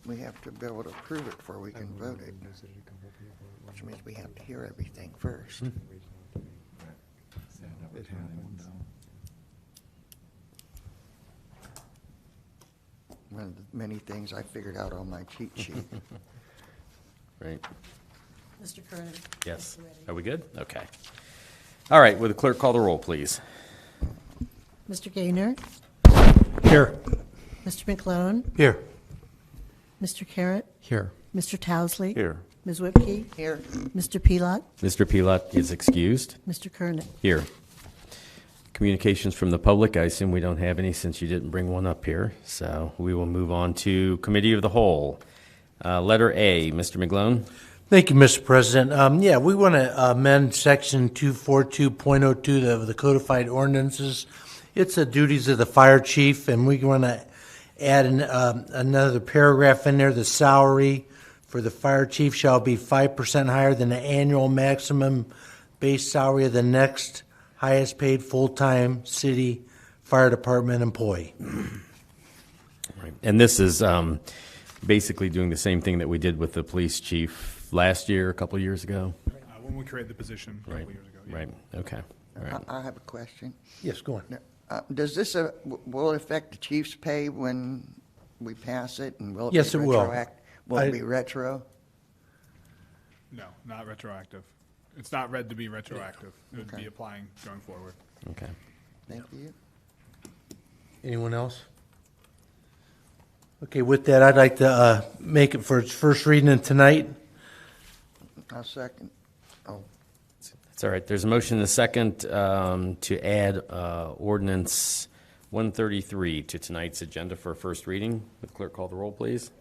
we have to be able to approve it before we can vote it, which means we have to hear everything first. It happens. One of the many things I figured out on my cheat sheet. Right. Mr. Kernan? Yes. Are we good? Okay. All right. Would the clerk call the roll, please? Mr. Gaynor? Here. Mr. McClone? Here. Mr. Carrot? Here. Mr. Towsley? Here. Ms. Whipke? Here, Mr. Pelot? Mr. Pelot is excused. Mr. Kernan? Here. Communications from the public. I assume we don't have any since you didn't bring one up here. So we will move on to Committee of the Whole. Letter A, Mr. McGlone. Thank you, Mr. President. Yeah, we want to amend Section 242.02 of the codified ordinances. It's the duties of the fire chief, and we want to add another paragraph in there. The salary for the fire chief shall be 5% higher than the annual maximum base salary of the next highest paid full-time city fire department employee. Right. And this is basically doing the same thing that we did with the police chief last year, a couple of years ago. When we created the position a couple years ago. Yeah. Right. Okay. All right. I have a question. Yes, go on. Does this, will it affect the chief's pay when we pass it? And will it Yes, be it will. Will it be retro? No, not retroactive. It's not read to be retroactive. It would Okay. be applying going forward. Okay. Thank you. Anyone else? Okay, with that, I'd like to make it for its first reading tonight. I'll second. Oh, It's all right. There's a motion and a second to add ordinance 133 to tonight's agenda for a first reading. Would the clerk call the roll, please?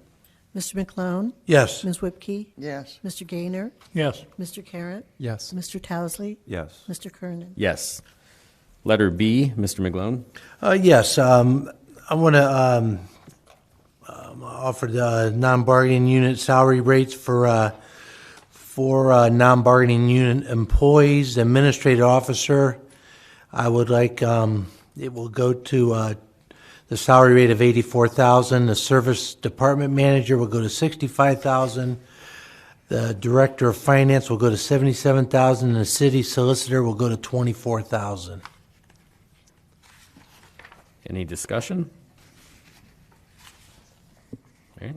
Mr. McClone? Yes. Ms. Whipke? yes. Mr. Gaynor? Yes. Mr. Carrot? Yes. Mr. Towsley? Yes. Mr. Kernan? Yes. Letter B, Mr. McGlone. Yes, I want to offer the non-bargaining unit salary rates for non-bargaining unit employees. The administrative officer, I would like it will go to the salary rate of $84,000. The service department manager will go to $65,000. The director of finance will go to $77,000. And the city solicitor will go to $24,000. Any discussion? All right.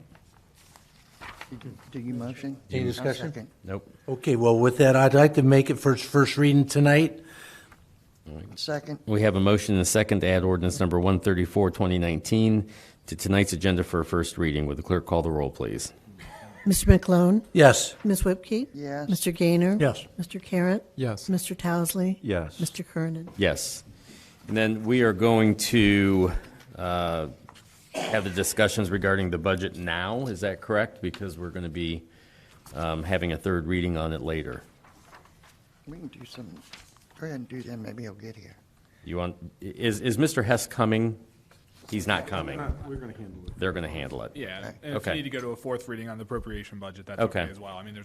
Do you motion? Any I'll discussion? second. Nope. Okay, well, with that, I'd like to make it for its first reading tonight. Second. We have a motion and a second to add ordinance number 134, 2019 to tonight's agenda for a first reading. Would the clerk call the roll, please? Mr. McClone? Yes. Ms. Whipke? Yes. Mr. Gaynor? Yes. Mr. Carrot? Yes. Mr. Towsley? Yes. Mr. Kernan? Yes. And then we are going to have the discussions regarding the budget now. Is that correct? Because we're going to be having a third reading on it later. We can do some, go ahead and do them. Maybe he'll get here. You want? Is Mr. Hess coming? He's not coming. We're going to handle it. They're going to handle it. Yeah, and if Okay. you need to go to a fourth reading on the appropriation budget, that's Okay. okay as well. I mean,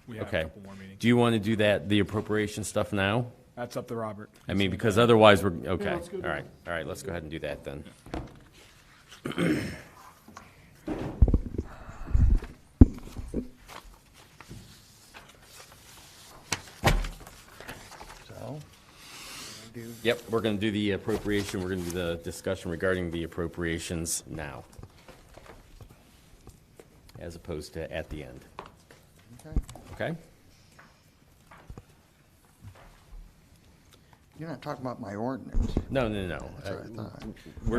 we have a Okay. couple more meetings. Do you want to do the appropriation stuff now? That's up to Robert. I mean, because otherwise we're, okay. All right. All right, let's go ahead and do that then. So, do, Yep, we're going to do the appropriation. We're going to do the discussion regarding the appropriations now, as opposed to at the end. okay. Okay? You're not talking about my ordinance. No. That's what I thought.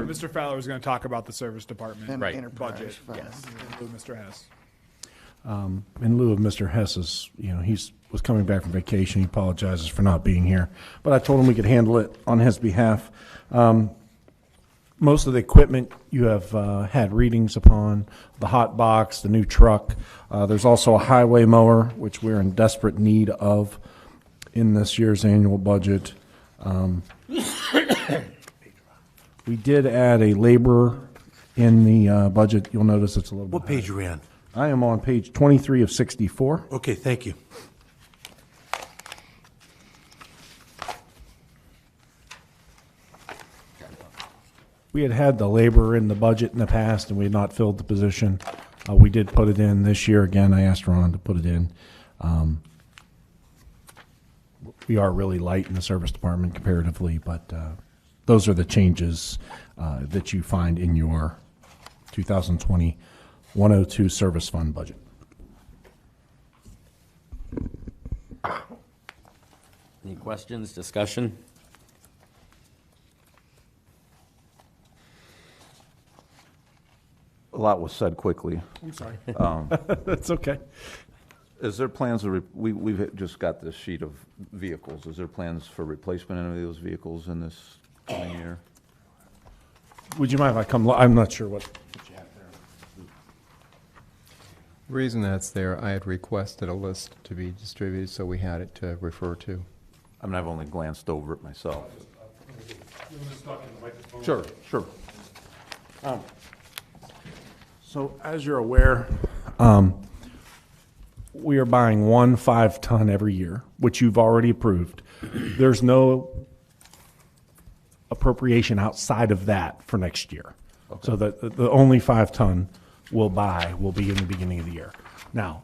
Mr. Fowler is going to talk about the service department Right. Enterprise budget. fund. Yes. Include Mr. Hess. In lieu of Mr. Hess's, he's was coming back from vacation. He apologizes for not being here, but I told him we could handle it on his behalf. Most of the equipment you have had readings upon, the hot box, the new truck. There's also a highway mower, which we're in desperate need of in this year's annual budget. We did add a laborer in the budget. You'll notice it's a little bit What page higher. are we on? I am on page 23 of 64. Okay, thank you. We had the laborer in the budget in the past, and we had not filled the position. We did put it in this year again. I asked Ron to put it in. We are really light in the service department comparatively, but those are the changes that you find in your 2020 102 service fund budget. Any questions, discussion? A lot was said quickly. I'm sorry. That's okay. Is there plans to, we've just got this sheet of vehicles. Is there plans for replacement of any of those vehicles in this coming year? Would you mind if I come? I'm not sure what you have there. The reason that's there, I had requested a list to be distributed, so we had it to refer to. I mean, I've only glanced over it myself. Sure, sure. So as you're aware, we are buying 1 5-ton every year, which you've already approved. There's no appropriation outside of that for next year. So the only 5-ton we'll buy will be in the beginning of the year. Now,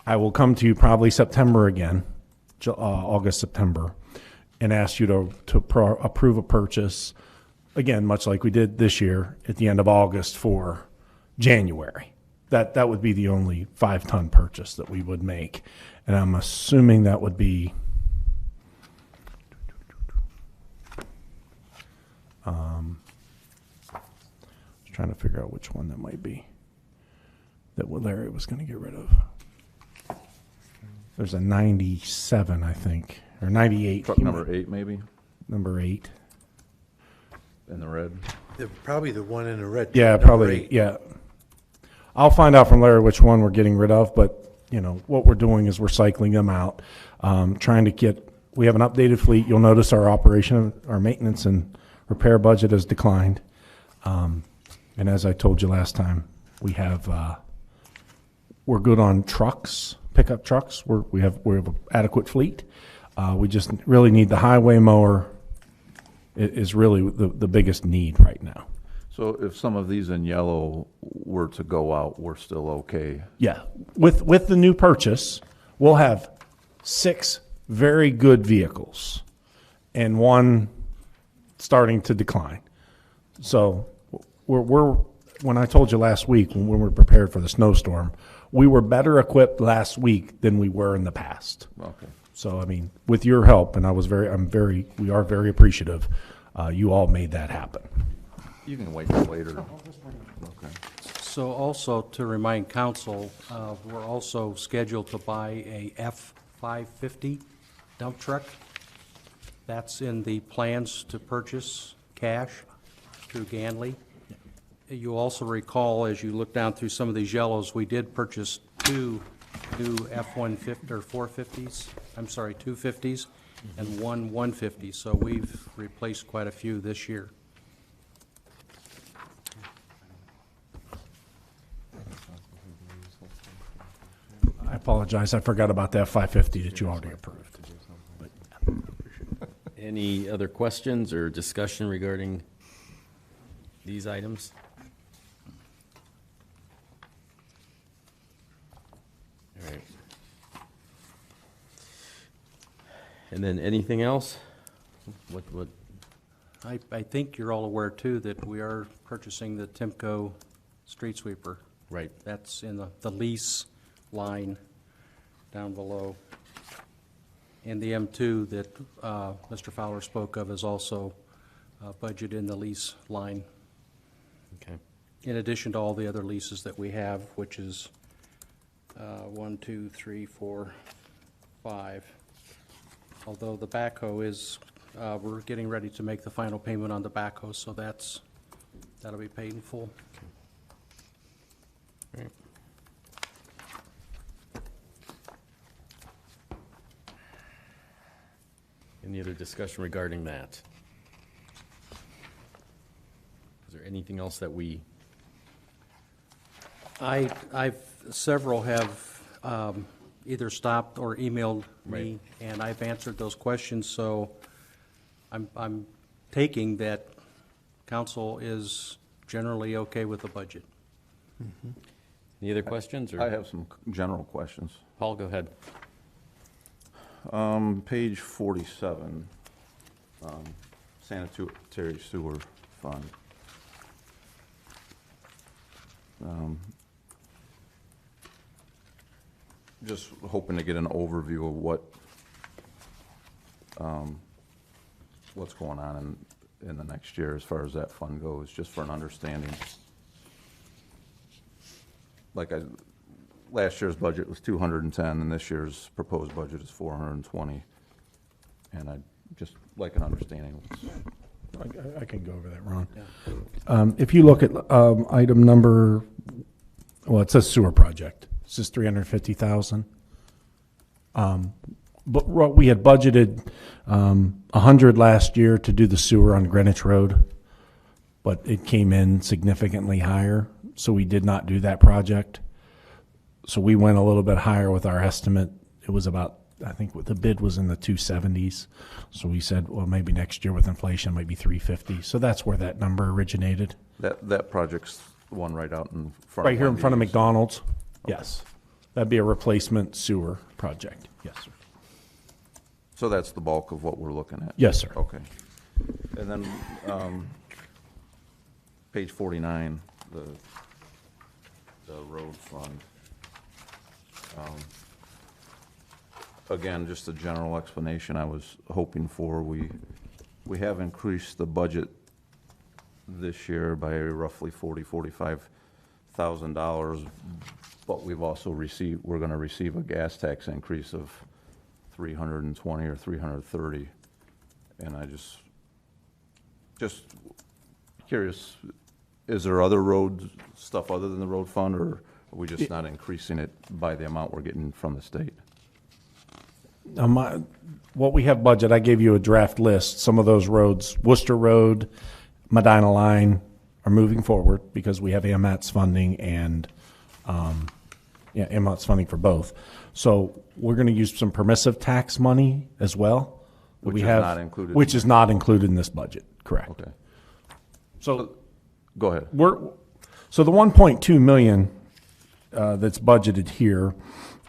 I will come to you probably September again, August, September, and ask you to approve a purchase, again, much like we did this year, at the end of August for January. That would be the only 5-ton purchase that we would make. And I'm assuming that would be I was trying to figure out which one that might be that Larry was going to get rid of. There's a 97, I think, or 98. Truck number 8, maybe, Number 8. in the red. Probably the one in the red. Yeah, number probably. 8. Yeah. I'll find out from Larry which one we're getting rid of, but what we're doing is we're cycling them out, trying to get. We have an updated fleet. You'll notice our maintenance and repair budget has declined, and as I told you last time, we have we're good on trucks, pickup trucks. We have an adequate fleet. We just really need the highway mower. Is really the biggest need right now. So if some of these in yellow were to go out, we're still okay? Yeah, with the new purchase, we'll have 6 very good vehicles and 1 starting to decline. So we're when I told you last week when we were prepared for the snowstorm, we were better equipped last week than we were in the past. Okay. So I mean, with your help, and we are very appreciative. You all made that happen. You can wait till later. Okay. So also to remind council, we're also scheduled to buy a F-550 dump truck. That's in the plans to purchase cash through Ganley. You also recall, as you look down through some of these yellows, we did purchase 2 new F-150 or 450s. I'm sorry, 250s and 1 150. So we've replaced quite a few this year. I apologize. I forgot about that 550 that you already approved. Any other questions or discussion regarding these items? All right. And then anything else? What? I think you're all aware, too, that we are purchasing the Timco street sweeper. Right. That's in the lease line down below. And the M2 that Mr. Fowler spoke of is also budgeted in the lease line, Okay. in addition to all the other leases that we have, which is 1, 2, 3, 4, 5. Although the backhoe is, we're getting ready to make the final payment on the backhoe, so that'll be paid in full. All right. Any other discussion regarding that? Is there anything else that we? Several have either stopped or emailed me, and I've answered those questions, so I'm taking that council is generally okay with the budget. Any other questions? Or I have some general questions. Paul, go ahead. Page 47, sanitary sewer fund. Just hoping to get an overview of what's going on in the next year as far as that fund goes, just for an understanding. Last year's budget was 210, and this year's proposed budget is 420. And I'd just like an understanding. I can go over that, Ron. If you look at item number, well, it says sewer project. It says 350,000. But we had budgeted 100 last year to do the sewer on Greenwich Road, but it came in significantly higher, so we did not do that project. So we went a little bit higher with our estimate. It was about, I think the bid was in the 270s. So we said, well, maybe next year with inflation, it might be 350. So that's where that number originated. That project's the one right out in front. Right here in front of Wendy's. McDonald's? Yes. That'd be a replacement sewer project. Yes, sir. So that's the bulk of what we're looking at? Yes, sir. Okay. And then, page 49, the road fund. Again, just a general explanation I was hoping for. We have increased the budget this year by roughly $45,000, but we've also we're going to receive a gas tax increase of 320 or 330, and I just curious, is there other road stuff other than the road fund, or are we just not increasing it by the amount we're getting from the state? What we have budget, I gave you a draft list. Some of those roads, Worcester Road, Medina Line, are moving forward because we have AMAT's funding and AMAT's funding for both. So we're going to use some permissive tax money as well. Which is not included. Which is not included in this budget, correct. Okay. So Go ahead. So the 1.2 million that's budgeted here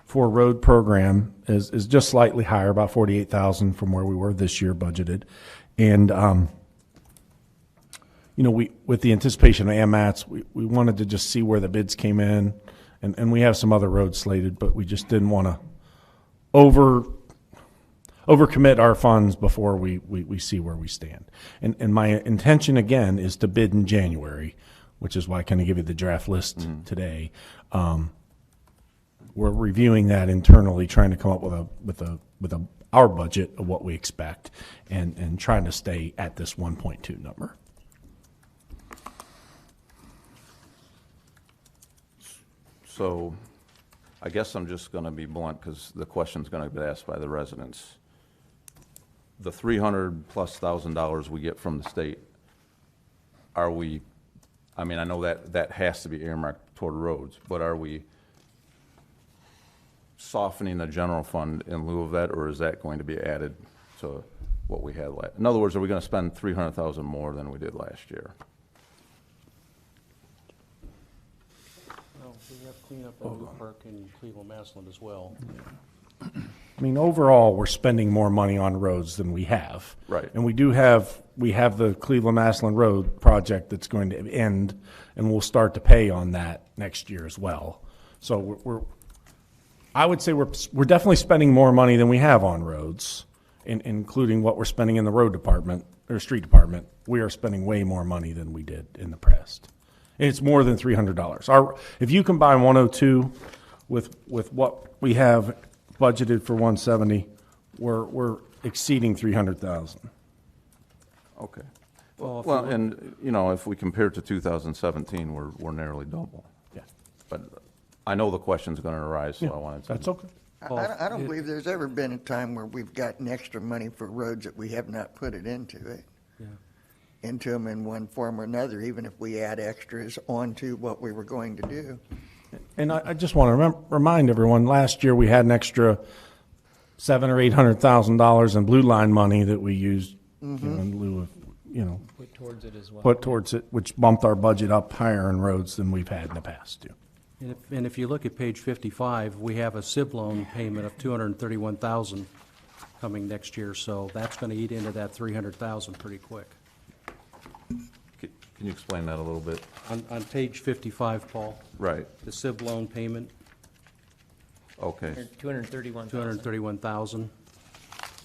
for road program is just slightly higher, about 48,000 from where we were this year budgeted. And, with the anticipation of AMATs, we wanted to just see where the bids came in. And we have some other roads slated, but we just didn't want to overcommit our funds before we see where we stand. And my intention, again, is to bid in January, which is why I kind of give you the draft list today. We're reviewing that internally, trying to come up with our budget of what we expect, and trying to stay at this 1.2 number. So I guess I'm just going to be blunt because the question's going to be asked by the residents. The $300,000+ we get from the state, I know that has to be earmarked toward roads, but are we softening the general fund in lieu of that, or is that going to be added to what we had last? In other words, are we going to spend $300,000 more than we did last year? Well, we have cleanup at New Park and Cleveland Massillon as well. I mean, overall, we're spending more money on roads than we have. Right. And we have the Cleveland Massillon Road project that's going to end, and we'll start to pay on that next year as well. So I would say we're definitely spending more money than we have on roads, including what we're spending in the road department or street department. We are spending way more money than we did in the past. And it's more than $300. If you combine 102 with what we have budgeted for 170, we're exceeding 300,000. Okay. Well, and if we compare to 2017, we're nearly double. Yeah, But I know the question's going to arise, so I wanted to. that's okay. I don't believe there's ever been a time where we've gotten extra money for roads that we have not put it into it. Yeah. Into them in one form or another, even if we add extras onto what we were going to do. And I just want to remind everyone, last year we had an extra $700,000 or $800,000 in Blue Line money that we used in lieu of, Put towards it as well. put towards it, which bumped our budget up higher in roads than we've had in the past too. And if you look at page 55, we have a SIB loan payment of $231,000 coming next year, so that's going to eat into that $300,000 pretty quick. Can you explain that a little bit? On page 55, Paul, Right, the SIB loan payment, okay, 231,000.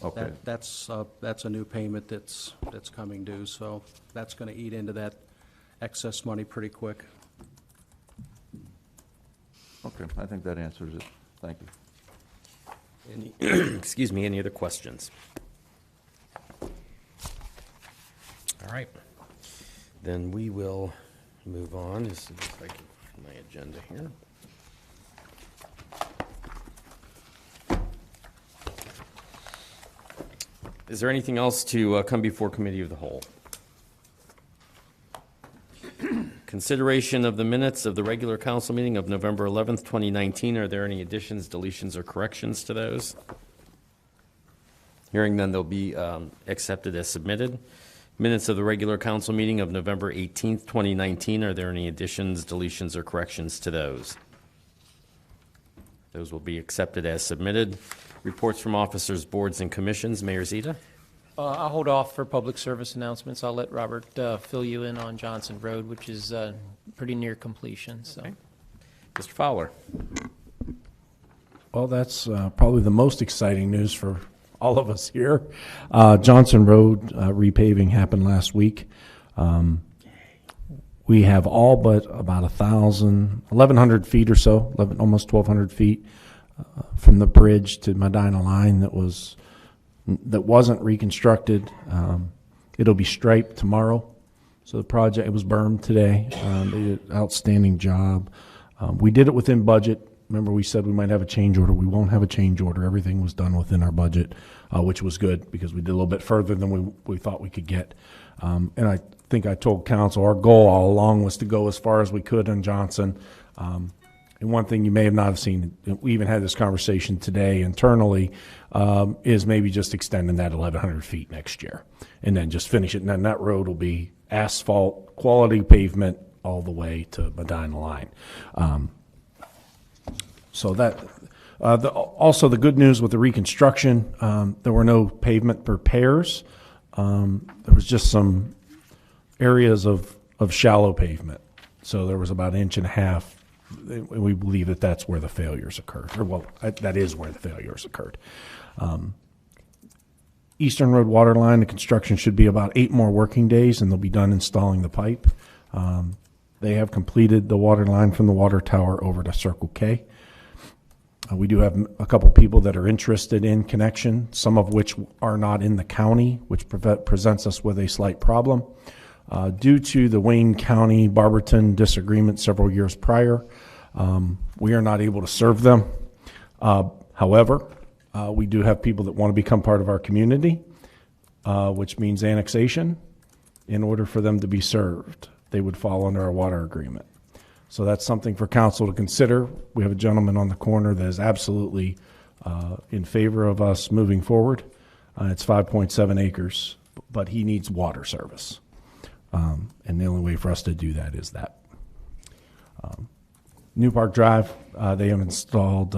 okay. That's a new payment that's coming due, so that's going to eat into that excess money pretty quick. Okay, I think that answers it. Thank you. Any, excuse me, any other questions? All right. Then we will move on. Just see if I can find my agenda here. Is there anything else to come before Committee of the Whole? Consideration of the minutes of the regular council meeting of November 11th, 2019. Are there any additions, deletions, or corrections to those? Hearing none, they'll be accepted as submitted. Minutes of the regular council meeting of November 18th, 2019. Are there any additions, deletions, or corrections to those? Those will be accepted as submitted. Reports from officers, boards, and commissions. Mayor Zita. I'll hold off for public service announcements. I'll let Robert fill you in on Johnson Road, which is pretty near completion. So, Okay. Mr. Fowler. Well, that's probably the most exciting news for all of us here. Johnson Road repaving happened last week. We have all but about 1,100 feet or so, almost 1,200 feet from the bridge to Medina Line that wasn't reconstructed. It'll be striped tomorrow. So the project, it was bermed today. They did an outstanding job. We did it within budget. Remember, we said we might have a change order. We won't have a change order. Everything was done within our budget, which was good because we did a little bit further than we thought we could get. And I think I told council our goal all along was to go as far as we could on Johnson. And one thing you may have not have seen, we even had this conversation today internally, is maybe just extending that 1,100 feet next year and then just finish it. And then that road will be asphalt, quality pavement all the way to Medina Line. So that, also the good news with the reconstruction, there were no pavement repairs. There was just some areas of shallow pavement. So there was about 1.5 inches. We believe that that's where the failures occurred. Or, well, that is where the failures occurred. Eastern Road water line, the construction should be about 8 more working days, and they'll be done installing the pipe. They have completed the water line from the water tower over to Circle K. We do have a couple people that are interested in connection, some of which are not in the county, which presents us with a slight problem. Due to the Wayne County Barberton disagreement several years prior, we are not able to serve them. However, we do have people that want to become part of our community, which means annexation. In order for them to be served, they would fall under our water agreement. So that's something for council to consider. We have a gentleman on the corner that is absolutely in favor of us moving forward. It's 5.7 acres, but he needs water service. And the only way for us to do that is that. New Park Drive, they have installed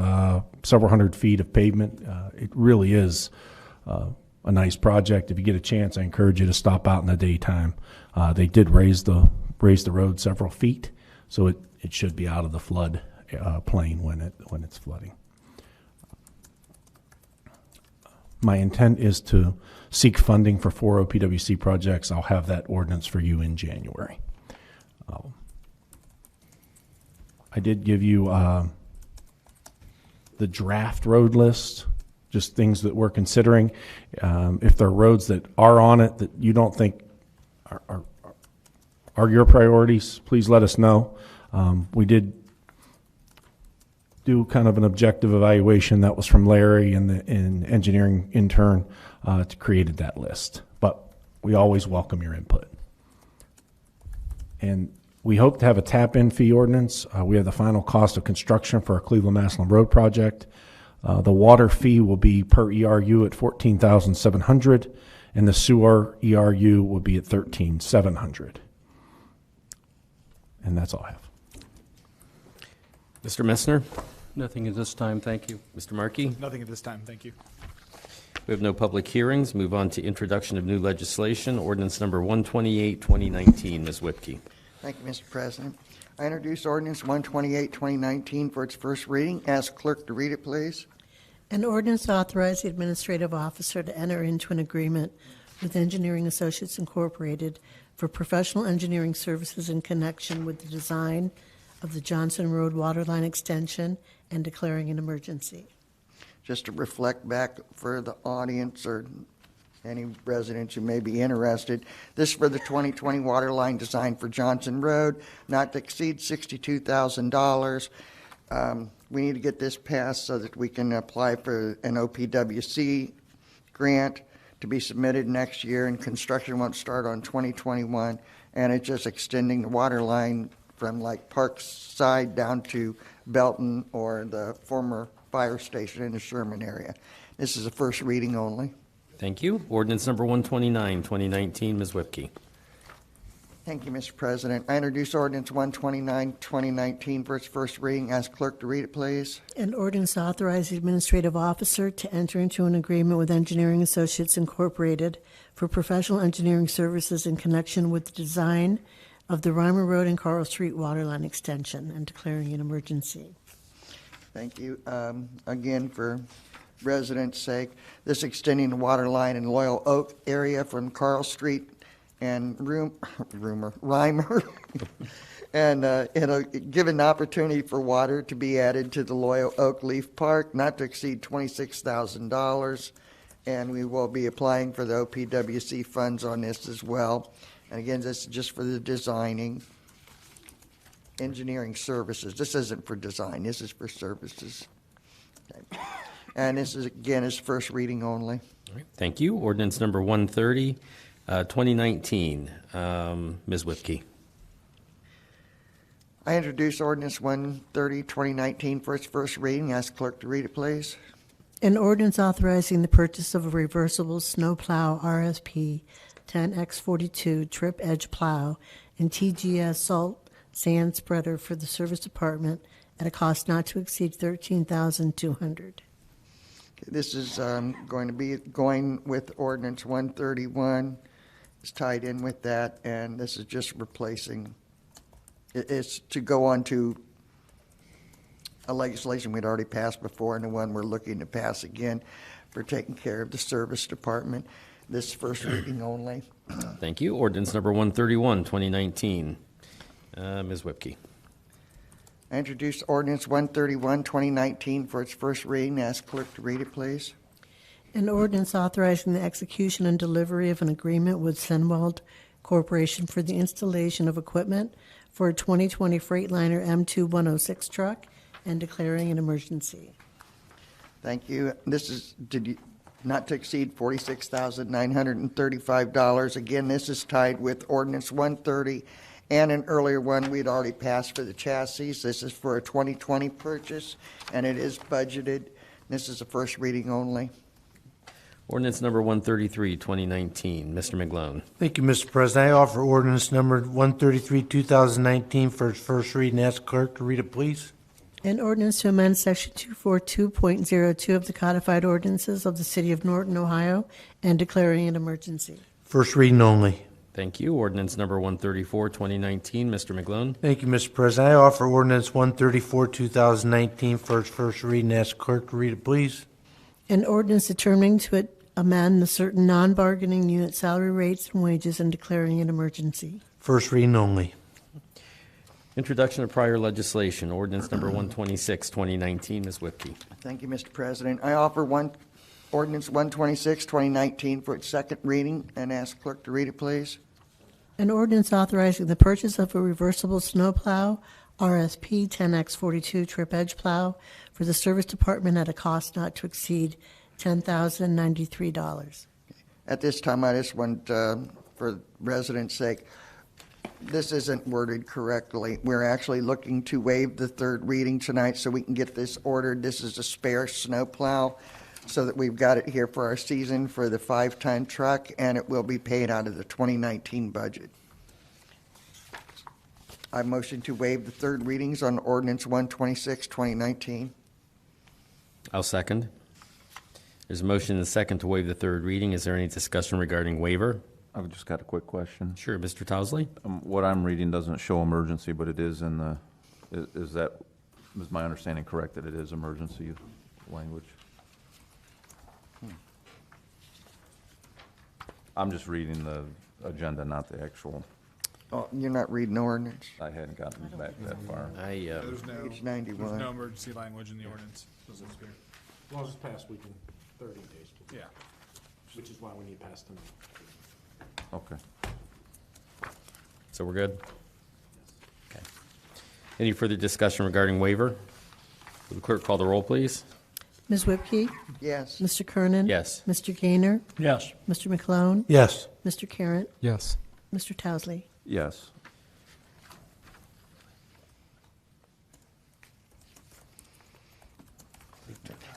several hundred feet of pavement. It really is a nice project. If you get a chance, I encourage you to stop out in the daytime. They did raise the road several feet, so it should be out of the flood plain when it's flooding. My intent is to seek funding for 4 OPWC projects. I'll have that ordinance for you in January. I did give you the draft road list, just things that we're considering. If there are roads that are on it that you don't think are your priorities, please let us know. We did do kind of an objective evaluation that was from Larry and the engineering intern to created that list. But we always welcome your input. And we hope to have a tap-in fee ordinance. We have the final cost of construction for our Cleveland-Massillon Road project. The water fee will be per ERU at $14,700, and the sewer ERU will be at $13,700. And that's all I have. Mr. Messner? Nothing at this time, thank you. Mr. Markey? Nothing at this time, thank you. We have no public hearings. Move on to introduction of new legislation, ordinance number 128, 2019. Ms. Whipke. Thank you, Mr. President. I introduce ordinance 128, 2019 for its first reading. Ask clerk to read it, please. An ordinance to authorize the administrative officer to enter into an agreement with Engineering Associates Incorporated for professional engineering services in connection with the design of the Johnson Road waterline extension and declaring an emergency. Just to reflect back for the audience or any residents who may be interested, this is for the 2020 water line design for Johnson Road, not to exceed $62,000. We need to get this passed so that we can apply for an OPWC grant to be submitted next year, and construction won't start on 2021. And it's just extending the water line from like Parkside down to Belton or the former fire station in the Sherman area. This is a first reading only. Thank you. Ordinance number 129, 2019. Ms. Whipke. Thank you, Mr. President. I introduce ordinance 129, 2019 for its first reading. Ask clerk to read it, please. An ordinance to authorize the administrative officer to enter into an agreement with Engineering Associates Incorporated for professional engineering services in connection with the design of the Reimer Road and Carl Street waterline extension and declaring an emergency. Thank you. Again, for residents' sake, this extending the water line in Loyal Oak area from Carl Street and Reimer, and it'll give an opportunity for water to be added to the Loyal Oak Leaf Park, not to exceed $26,000, and we will be applying for the OPWC funds on this as well. And again, this is just for the designing, engineering services. This isn't for design. This is for services. Okay. And this is, again, is first reading only. All right. Thank you. Ordinance number 130, 2019. Ms. Whipke. I introduce ordinance 130, 2019 for its first reading. Ask clerk to read it, please. An ordinance authorizing the purchase of a reversible snowplow RSP 10X42 trip edge plow and TGS salt sand spreader for the service department at a cost not to exceed $13,200. This is going to be going with ordinance 131. It's tied in with that, and this is just replacing. It's to go on to a legislation we'd already passed before and the one we're looking to pass again for taking care of the service department. This first reading only. Thank you. Ordinance number 131, 2019. Ms. Whipke. I introduce ordinance 131, 2019 for its first reading. Ask clerk to read it, please. An ordinance authorizing the execution and delivery of an agreement with Senwald Corporation for the installation of equipment for a 2020 Freightliner M2106 truck and declaring an emergency. Thank you. This is not to exceed $46,935. Again, this is tied with ordinance 130 and an earlier one we'd already passed for the chassis. This is for a 2020 purchase, and it is budgeted. This is a first reading only. Ordinance number 133, 2019. Mr. McGlone. Thank you, Mr. President. I offer ordinance number 133, 2019 for its first reading. Ask clerk to read it, please. An ordinance to amend Section 242.02 of the codified ordinances of the City of Norton, Ohio, and declaring an emergency. First reading only. Thank you. Ordinance number 134, 2019. Mr. McGlone. Thank you, Mr. President. I offer ordinance 134, 2019 for its first reading. Ask clerk to read it, please. An ordinance determining to amend the certain non-bargaining unit salary rates and wages and declaring an emergency. First reading only. Introduction of prior legislation. Ordinance number 126, 2019. Ms. Whipke. Thank you, Mr. President. I offer ordinance 126, 2019 for its second reading, and ask clerk to read it, please. An ordinance authorizing the purchase of a reversible snowplow, RSP 10X42 trip edge plow for the service department at a cost not to exceed $10,093. At this time, I just want, for residents' sake, this isn't worded correctly. We're actually looking to waive the third reading tonight so we can get this ordered. This is a spare snowplow so that we've got it here for our season for the 5-ton truck, and it will be paid out of the 2019 budget. I motion to waive the third readings on ordinance 126, 2019. I'll second. There's a motion and a second to waive the third reading. Is there any discussion regarding waiver? I've just got a quick question. Sure, Mr. Towesley? What I'm reading doesn't show emergency, but it is in the, is my understanding correct that it is emergency language? I'm just reading the agenda, not the actual, Oh, you're not reading ordinance? I hadn't gotten back that far. There's no, Page 91. there's no emergency language in the ordinance. As long as it's passed, we can 30 days, Yeah. which is why we need passed tonight. Okay. So we're good? Okay. Any further discussion regarding waiver? Will the clerk call the roll, please? Ms. Whipke? Yes. Mr. Kernan? Yes. Mr. Gaynor? Yes. Mr. McClone? Yes. Mr. Carratt? Yes. Mr. Towesley? Yes.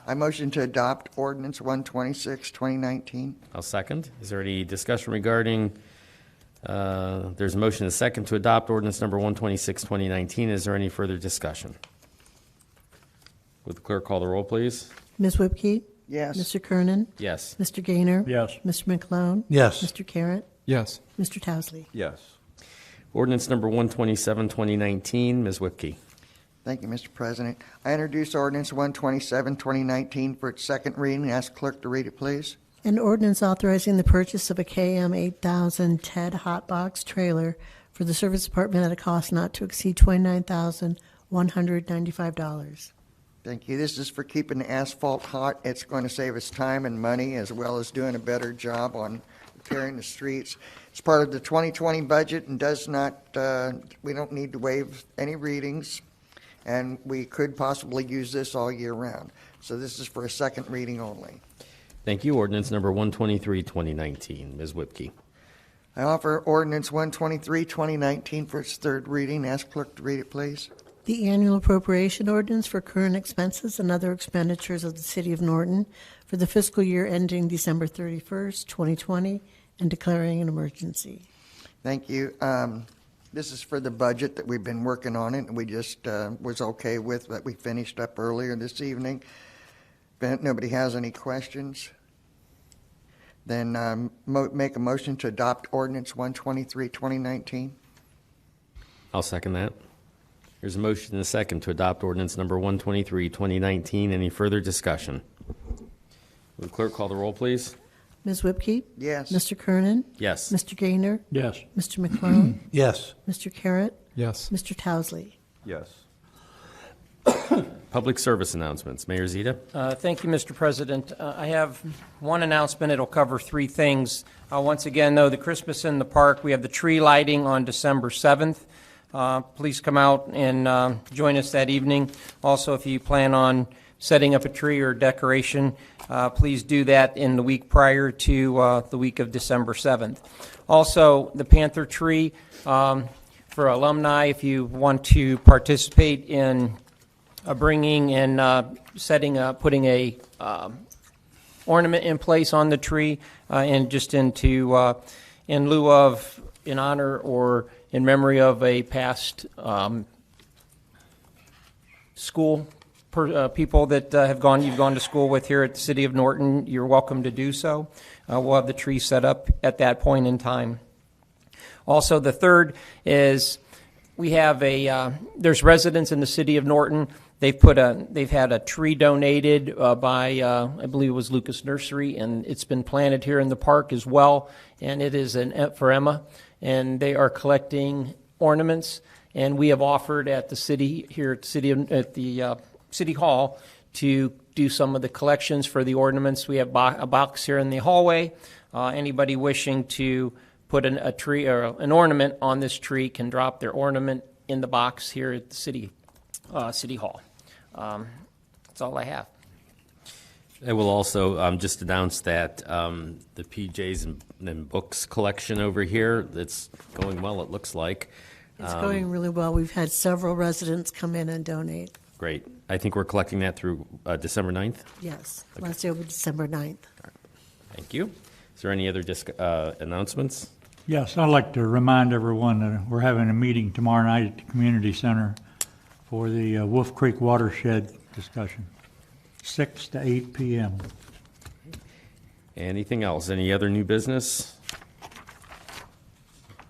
I motion to adopt ordinance 126, 2019. I'll second. Is there any discussion regarding, there's a motion and a second to adopt ordinance number 126, 2019. Is there any further discussion? Would the clerk call the roll, please? Ms. Whipke? Yes. Mr. Kernan? Yes. Mr. Gaynor? Yes. Mr. McClone? Yes. Mr. Carratt? Yes. Mr. Towesley? Yes. Ordinance number 127, 2019. Ms. Whipke. Thank you, Mr. President. I introduce ordinance 127, 2019 for its second reading. Ask clerk to read it, please. An ordinance authorizing the purchase of a KM 8000 TED hotbox trailer for the Service Department at a cost not to exceed $29,195. Thank you. This is for keeping the asphalt hot. It's going to save us time and money, as well as doing a better job on repairing the streets. It's part of the 2020 budget and does not, we don't need to waive any readings, and we could possibly use this all year round. So this is for a second reading only. Thank you. Ordinance number 123, 2019. Ms. Whipke. I offer ordinance 123, 2019 for its third reading. Ask clerk to read it, please. The annual appropriation ordinance for current expenses and other expenditures of the City of Norton for the fiscal year ending December 31st, 2020, and declaring an emergency. Thank you. This is for the budget that we've been working on it, and we just was okay with that. We finished up earlier this evening. If nobody has any questions, then make a motion to adopt ordinance 123, 2019. I'll second that. There's a motion and a second to adopt ordinance number 123, 2019. Any further discussion? Will the clerk call the roll, please? Ms. Whipke? Yes. Mr. Kernan? Yes. Mr. Gaynor? Yes. Mr. McClone? Yes. Mr. Carratt? Yes. Mr. Towesley? Yes. Public service announcements. Mayor Zita. Thank you, Mr. President. I have one announcement. It'll cover three things. Once again, though, the Christmas in the Park, we have the tree lighting on December 7th. Please come out and join us that evening. Also, if you plan on setting up a tree or decoration, please do that in the week prior to the week of December 7th. Also, the Panther Tree for alumni, if you want to participate in bringing and putting a ornament in place on the tree, and just in lieu of, in honor or in memory of a past school people that you've gone to school with here at the City of Norton, you're welcome to do so. We'll have the tree set up at that point in time. Also, the third is we have there's residents in the City of Norton. They've had a tree donated by I believe it was Lucas Nursery, and it's been planted here in the park as well. And it is for Emma, and they are collecting ornaments. And we have offered at the city here at the City Hall to do some of the collections for the ornaments. We have a box here in the hallway. Anybody wishing to put a tree or an ornament on this tree can drop their ornament in the box here at the City Hall. That's all I have. I will also just announce that the PJs and books collection over here, it's going well, it looks like. It's going really well. We've had several residents come in and donate. Great. I think we're collecting that through December 9th. Yes, last year was December 9th. Thank you. Is there any other announcements? Yes, I'd like to remind everyone that we're having a meeting tomorrow night at the community center for the Wolf Creek watershed discussion, 6 to 8 p.m. Anything else? Any other new business?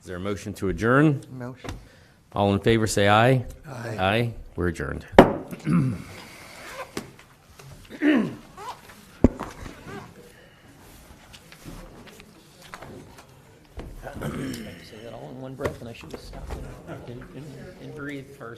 Is there a motion to adjourn? Motion. All in favor, say aye. Aye. Aye. We're adjourned. Say that all in one breath, and I should have stopped and breathed first.